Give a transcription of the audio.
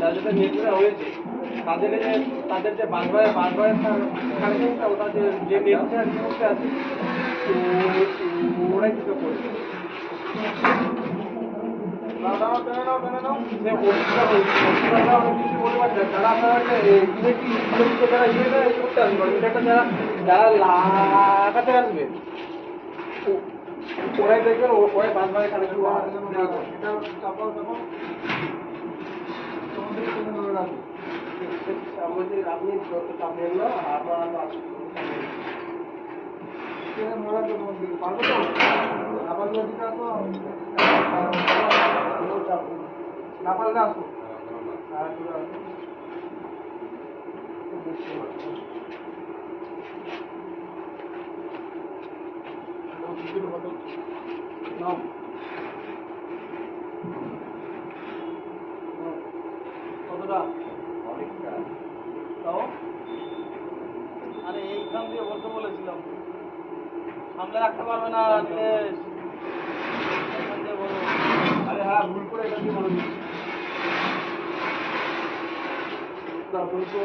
যাদের নেটওয়ার্ক হয়েছে তাদের তাদের যে বারবার কানেকশনটা ওটা যে নেটটা আছে ওরাই কিছু করছে যারা লাগাতে আসবে ওরাই দেখবেন ওরাই বারবার কানেকশন আপনি যত চাপেন না আপনারা পারবো তো আবার না পারলে আসো কতটা তাও আরে এইখান দিয়ে বলতে বলেছিলাম সামনে রাখতে পারবে না এখান দিয়ে বলো আরে হ্যাঁ ভুল করে এখান দিয়ে বলো তারপরে তো